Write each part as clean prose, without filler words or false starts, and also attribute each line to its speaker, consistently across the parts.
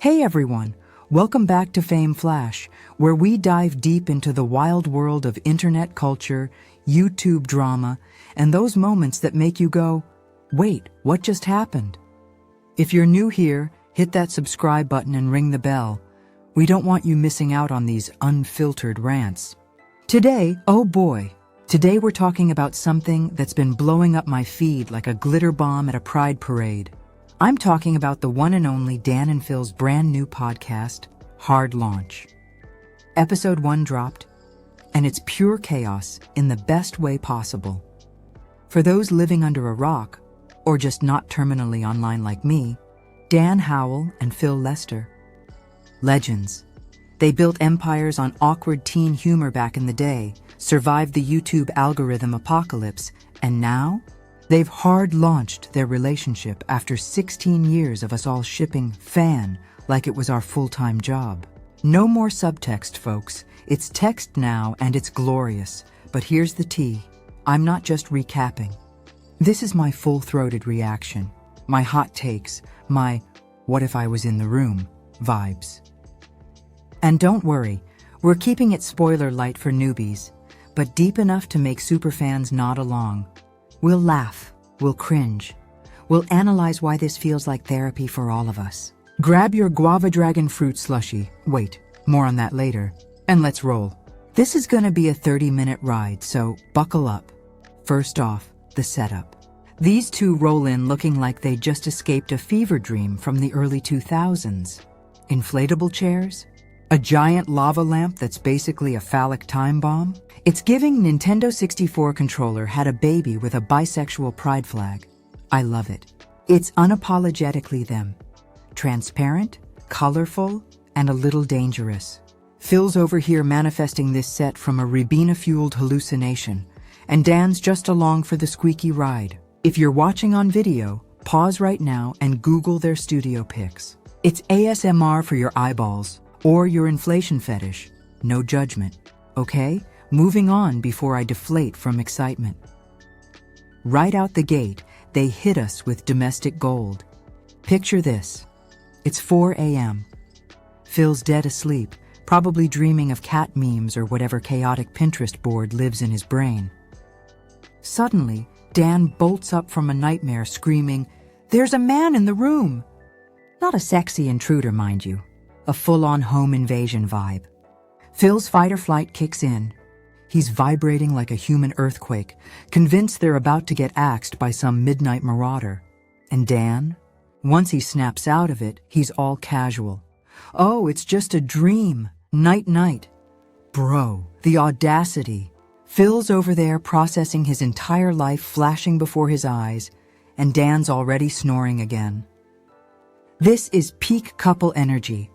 Speaker 1: Hey everyone, welcome back to Fame Flash, where we dive deep into the wild world of internet culture, YouTube drama, and those moments that make you go, wait, what just happened? If you're new here, hit that subscribe button and ring the bell. We don't want you missing out on these unfiltered rants. Today, oh boy, today we're talking about something that's been blowing up my feed like a glitter bomb at a pride parade. I'm talking about the one and only Dan and Phil's brand new podcast, Hard Launch. Episode 1 dropped, and it's pure chaos in the best way possible. For those living under a rock, or just not terminally online like me, Dan Howell and Phil Lester. Legends. They built empires on awkward teen humor back in the day, survived the YouTube algorithm apocalypse, and now they've hard-launched their relationship after 16 years of us all shipping fan like it was our full-time job. No more subtext, folks. It's text now and it's glorious. But here's the tea. I'm not just recapping. This is my full-throated reaction, my hot takes, my what if I was in the room vibes. And don't worry, we're keeping it spoiler light for newbies, but deep enough to make superfans nod along. We'll laugh, we'll cringe, we'll analyze why this feels like therapy for all of us. Grab your guava dragon fruit slushie, wait, more on that later, and let's roll. This is gonna be a 30-minute ride, so buckle up. First off, the setup. These two roll in looking like they just escaped a fever dream from the early 2000s. Inflatable chairs? A giant lava lamp that's basically a phallic time bomb? It's giving Nintendo 64 controller had a baby with a bisexual pride flag. I love it. It's unapologetically them. Transparent, colorful, and a little dangerous. Phil's over here manifesting this set from a Ribena-fueled hallucination, and Dan's just along for the squeaky ride. If you're watching on video, pause right now and Google their studio pics. It's ASMR for your eyeballs, or your inflation fetish. No judgment, okay? Moving on before I deflate from excitement. Right out the gate, they hit us with domestic gold. Picture this. It's 4 a.m. Phil's dead asleep, probably dreaming of cat memes or whatever chaotic Pinterest board lives in his brain. Suddenly, Dan bolts up from a nightmare screaming, "There's a man in the room!" Not a sexy intruder, mind you. A full-on home invasion vibe. Phil's fight or flight kicks in. He's vibrating like a human earthquake, convinced they're about to get axed by some midnight marauder. And Dan? Once he snaps out of it, he's all casual. "Oh, it's just a dream. Night-night." Bro, the audacity. Phil's over there processing his entire life flashing before his eyes, and Dan's already snoring again. This is peak couple energy.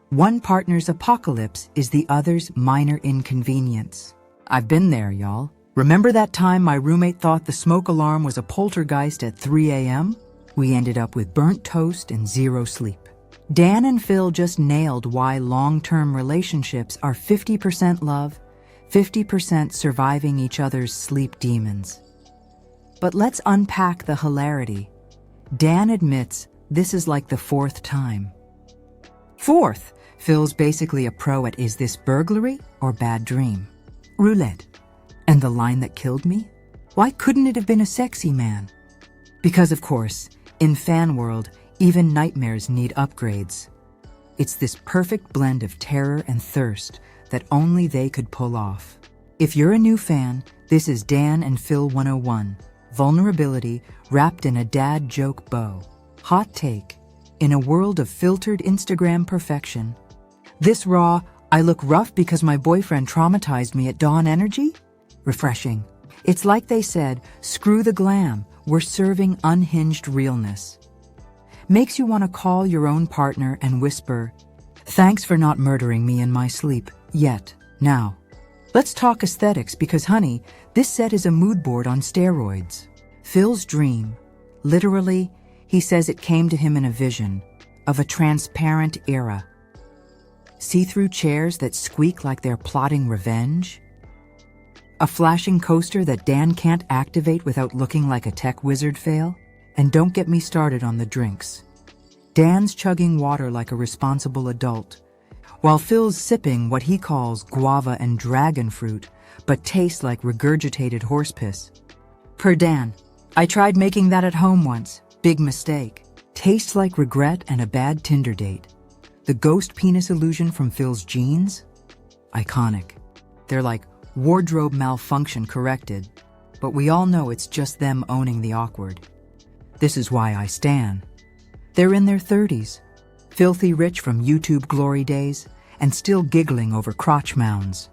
Speaker 1: One partner's apocalypse is the other's minor inconvenience. I've been there, y'all. Remember that time my roommate thought the smoke alarm was a poltergeist at 3 a.m.? We ended up with burnt toast and zero sleep. Dan and Phil just nailed why long-term relationships are 50% love, 50% surviving each other's sleep demons. But let's unpack the hilarity. Dan admits this is like the 4th time. Fourth, Phil's basically a pro at is this burglary or bad dream? Roulette. And the line that killed me? Why couldn't it have been a sexy man? Because of course, in fan world, even nightmares need upgrades. It's this perfect blend of terror and thirst that only they could pull off. If you're a new fan, this is Dan and Phil 101. Vulnerability wrapped in a dad joke bow. Hot take. In a world of filtered Instagram perfection, this raw, I look rough because my boyfriend traumatized me at dawn energy? Refreshing. It's like they said, screw the glam, we're serving unhinged realness. Makes you want to call your own partner and whisper, "Thanks for not murdering me in my sleep, yet, now." Let's talk aesthetics because, honey, this set is a mood board on steroids. Phil's dream, literally, he says it came to him in a vision of a transparent era. See-through chairs that squeak like they're plotting revenge. A flashing coaster that Dan can't activate without looking like a tech wizard fail. And don't get me started on the drinks. Dan's chugging water like a responsible adult, while Phil's sipping what he calls guava and dragon fruit, but tastes like regurgitated horse piss. Per Dan, I tried making that at home once. Big mistake. Tastes like regret and a bad Tinder date. The ghost penis illusion from Phil's jeans? Iconic. They're like wardrobe malfunction corrected, but we all know it's just them owning the awkward. This is why I stan. They're in their 30s, filthy rich from YouTube glory days, and still giggling over crotch mounds.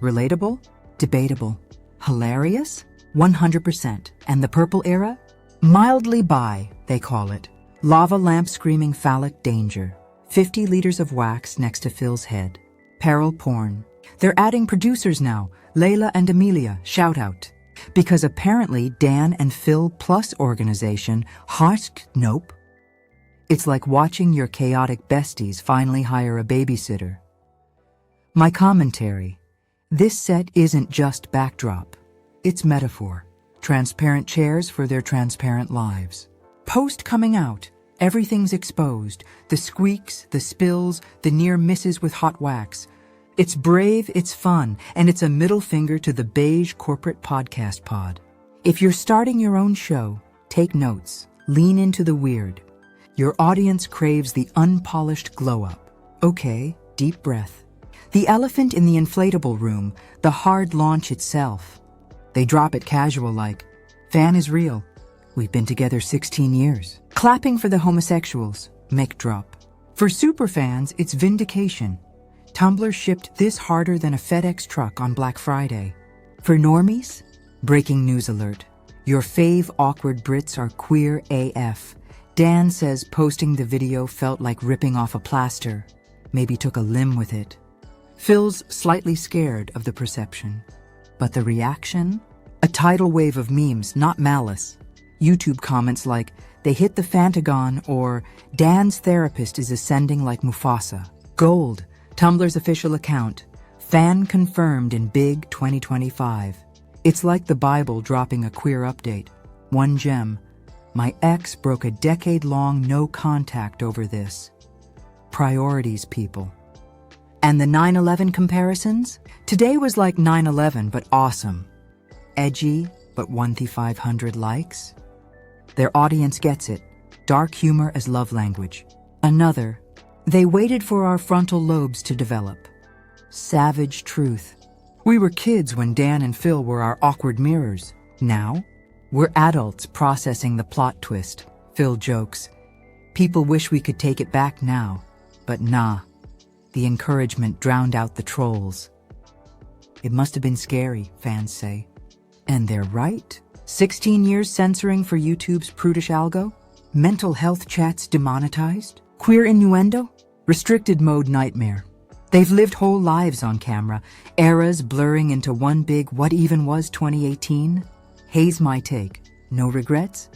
Speaker 1: Relatable? Debatable. Hilarious? 100%. And the purple era? Mildly bi, they call it. Lava lamp screaming phallic danger. 50 liters of wax next to Phil's head. Peril porn. They're adding producers now. Layla and Amelia, shout out. Because apparently Dan and Phil Plus organization, nope. It's like watching your chaotic besties finally hire a babysitter. My commentary. This set isn't just backdrop. It's metaphor. Transparent chairs for their transparent lives. Post coming out, everything's exposed. The squeaks, the spills, the near misses with hot wax. It's brave, it's fun, and it's a middle finger to the beige corporate podcast pod. If you're starting your own show, take notes. Lean into the weird. Your audience craves the unpolished glow-up. Okay, deep breath. The elephant in the inflatable room, the hard launch itself. They drop it casual like, fan is real. We've been together 16 years. Clapping for the homosexuals, mic drop. For superfans, it's vindication. Tumblr shipped this harder than a FedEx truck on Black Friday. For normies, breaking news alert. Your fave awkward Brits are queer AF. Dan says posting the video felt like ripping off a plaster. Maybe took a limb with it. Phil's slightly scared of the perception. But the reaction? A tidal wave of memes, not malice. YouTube comments like, they hit the Fantagon, or Dan's therapist is ascending like Mufasa. Gold, Tumblr's official account. Fan confirmed in big 2025. It's like the Bible dropping a queer update. One gem. My ex broke a decade-long no contact over this. Priorities, people. And the 9/11 comparisons? Today was like 9/11, but awesome. Edgy, but 1,500 likes? Their audience gets it. Dark humor as love language. Another. They waited for our frontal lobes to develop. Savage truth. We were kids when Dan and Phil were our awkward mirrors. Now, we're adults processing the plot twist. Phil jokes. People wish we could take it back now, but nah. The encouragement drowned out the trolls. It must have been scary, fans say. And they're right. 16 years censoring for YouTube's prudish algo? Mental health chats demonetized? Queer innuendo? Restricted mode nightmare. They've lived whole lives on camera, eras blurring into one big what even was 2018? Haze my take. No regrets?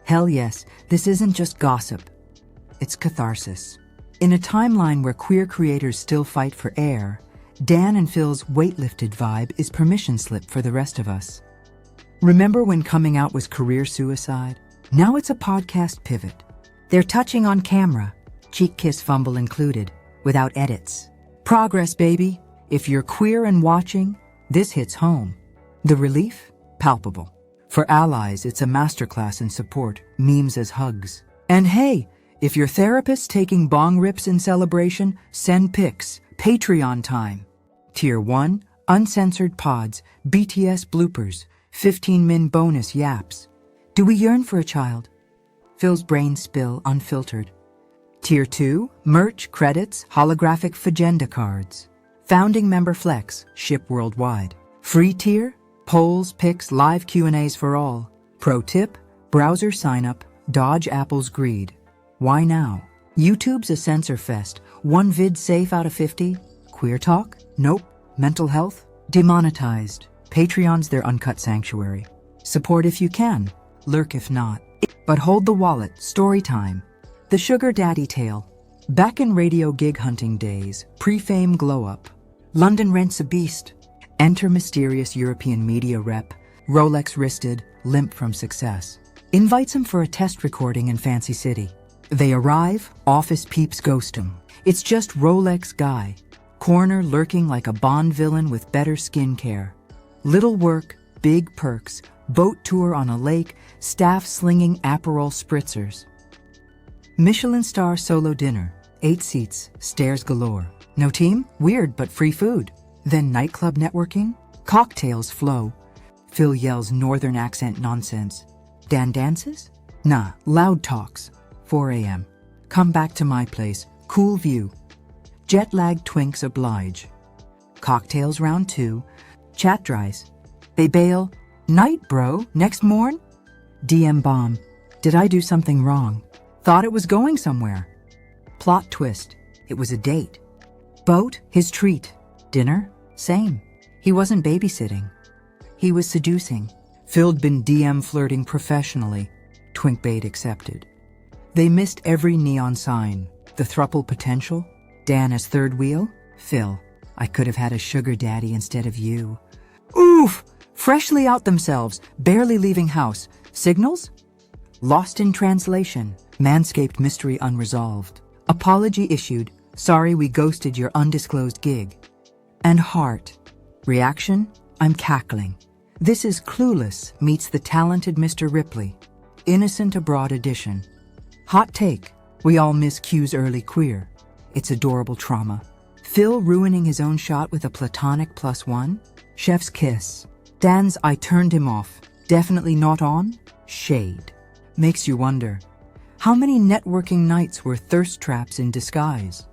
Speaker 1: Hell yes, this isn't just gossip. It's catharsis. In a timeline where queer creators still fight for air, Dan and Phil's weightlifted vibe is permission slip for the rest of us. Remember when coming out was career suicide? Now it's a podcast pivot. They're touching on camera, cheek kiss fumble included, without edits. Progress, baby. If you're queer and watching, this hits home. The relief? Palpable. For allies, it's a masterclass in support, memes as hugs. And hey, if your therapist's taking bong rips in celebration, send pics. Patreon time. Tier 1, uncensored pods, BTS bloopers, 15-min bonus yaps. Do we yearn for a child? Phil's brain spill unfiltered. Tier 2, merch, credits, holographic Fagenda cards. Founding member flex, ship worldwide. Free tier, polls, pics, live Q&As for all. Pro tip, browser sign up, dodge Apple's greed. Why now? YouTube's a censor fest. One vid safe out of 50. Queer talk? Nope. Mental health? Demonetized. Patreon's their uncut sanctuary. Support if you can. Lurk if not. But hold the wallet. Story time. The sugar daddy tale. Back in radio gig hunting days, pre-fame glow-up. London rents a beast. Enter mysterious European media rep, Rolex wristed, limp from success. Invites him for a test recording in Fancy City. They arrive, office peeps ghost 'em. It's just Rolex guy. Corner lurking like a Bond villain with better skincare. Little work, big perks, boat tour on a lake, staff slinging Aperol spritzers. Michelin star solo dinner, 8 seats, stairs galore. No team? Weird, but free food. Then nightclub networking? Cocktails flow. Phil yells northern accent nonsense. Dan dances? Nah, loud talks. 4 a.m. Come back to my place. Cool view. Jet-lagged twinks oblige. Cocktails round 2. Chat dries. They bail. Night, bro. Next morn? DM bomb. Did I do something wrong? Thought it was going somewhere. Plot twist. It was a date. Boat, his treat. Dinner, same. He wasn't babysitting. He was seducing. Phil'd been DM flirting professionally. Twink bait accepted. They missed every neon sign. The thruple potential. Dan as third wheel. Phil, I could have had a sugar daddy instead of you. Oof! Freshly out themselves, barely leaving house. Signals? Lost in translation. Manscaped mystery unresolved. Apology issued. Sorry we ghosted your undisclosed gig. And heart. Reaction? I'm cackling. This is Clueless meets the talented Mr. Ripley. Innocent Abroad edition. Hot take. We all miss Q's early queer. It's adorable trauma. Phil ruining his own shot with a platonic +1? Chef's kiss. Dan's I turned him off. Definitely not on? Shade. Makes you wonder. How many networking nights were thirst traps in disguise?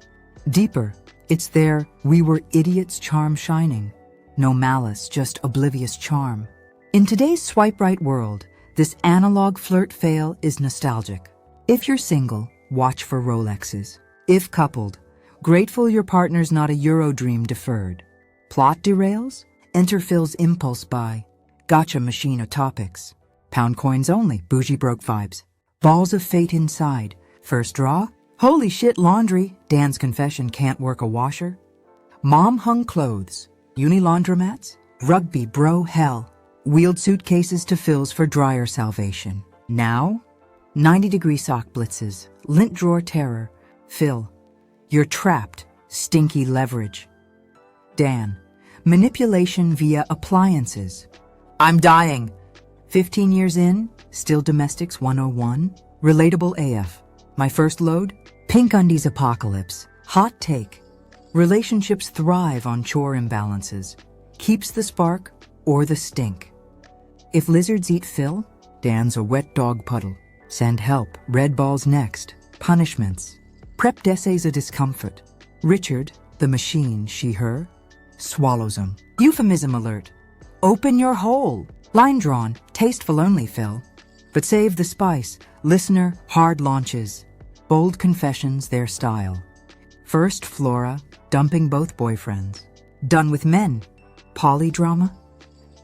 Speaker 1: Deeper. It's their we were idiots charm shining. No malice, just oblivious charm. In today's swipe-right world, this analog flirt fail is nostalgic. If you're single, watch for Rolexes. If coupled, grateful your partner's not a Eurodream deferred. Plot derails? Enter Phil's impulse buy. Gotcha machine of topics. Pound coins only, bougie broke vibes. Balls of fate inside. First draw? Holy shit laundry. Dan's confession can't work a washer. Mom hung clothes. Uni laundromats? Rugby bro hell. Wheeled suitcases to Phil's for dryer salvation. Now? 90-degree sock blitzes. Lint drawer terror. Phil. You're trapped. Stinky leverage. Dan. Manipulation via appliances. I'm dying. 15 years in, still domestics 101. Relatable AF. My first load? Pink undies apocalypse. Hot take. Relationships thrive on chore imbalances. Keeps the spark or the stink. If lizards eat Phil, Dan's a wet dog puddle. Send help. Red balls next. Punishments. Prep essays a discomfort. Richard, the machine, she, her, swallows 'em. Euphemism alert. Open your hole. Line drawn. Tasteful only, Phil. But save the spice. Listener, hard launches. Bold confessions, their style. First, Flora, dumping both boyfriends. Done with men. Polydrama.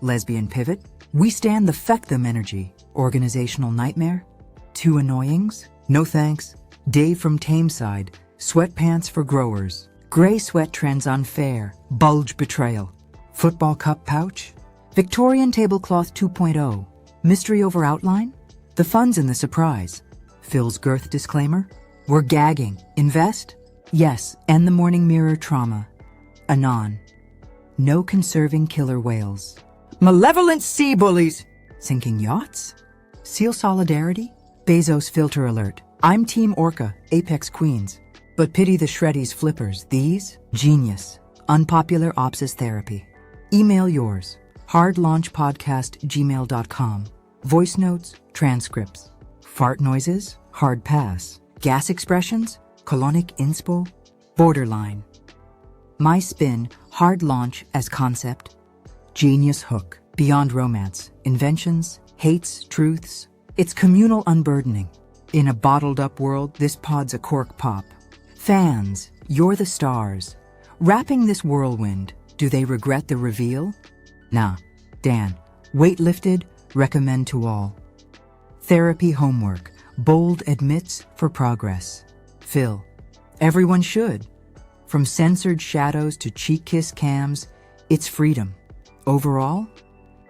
Speaker 1: Lesbian pivot. We stand the feck them energy. Organizational nightmare. 2 annoyings. No thanks. Dave from Tameside. Sweatpants for growers. Gray sweat trends unfair. Bulge betrayal. Football cup pouch. Victorian tablecloth 2.0. Mystery over outline. The fun's in the surprise. Phil's girth disclaimer. We're gagging. Invest? Yes. End the morning mirror trauma. Anon. No conserving killer whales. Malevolent sea bullies. Sinking yachts? Seal solidarity? Bezos filter alert. I'm Team Orca, Apex Queens. But pity the shreddies flippers. These? Genius. Unpopular opsis therapy. Email yours. hardlaunchpodcast@gmail.com. Voice notes, transcripts. Fart noises, hard pass. Gas expressions, colonic inspo, borderline. My spin, hard launch as concept. Genius hook, beyond romance, inventions, hates, truths. It's communal unburdening. In a bottled up world, this pod's a cork pop. Fans, you're the stars. Wrapping this whirlwind, do they regret the reveal? Nah. Dan, weight lifted, recommend to all. Therapy homework, bold admits for progress. Phil, everyone should. From censored shadows to cheek kiss cams, it's freedom. Overall,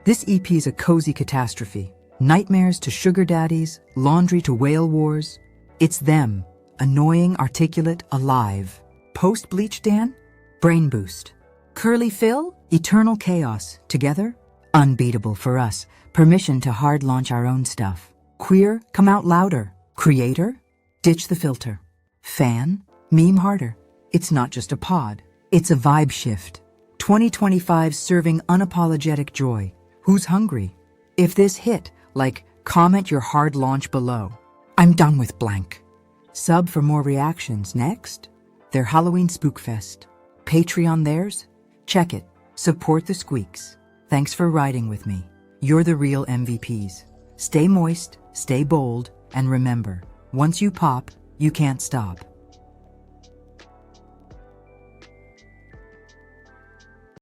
Speaker 1: this EP is a cozy catastrophe. Nightmares to sugar daddies, laundry to whale wars. It's them. Annoying, articulate, alive. Post-bleach Dan? Brain boost. Curly Phil? Eternal chaos. Together? Unbeatable for us. Permission to hard launch our own stuff. Queer? Come out louder. Creator? Ditch the filter. Fan? Meme harder. It's not just a pod. It's a vibe shift. 2025 serving unapologetic joy. Who's hungry? If this hit, comment your hard launch below. I'm done with blank. Sub for more reactions. Next, their Halloween Spookfest. Patreon theirs? Check it. Support the squeaks. Thanks for riding with me. You're the real MVPs. Stay moist, stay bold, and remember, once you pop, you can't stop.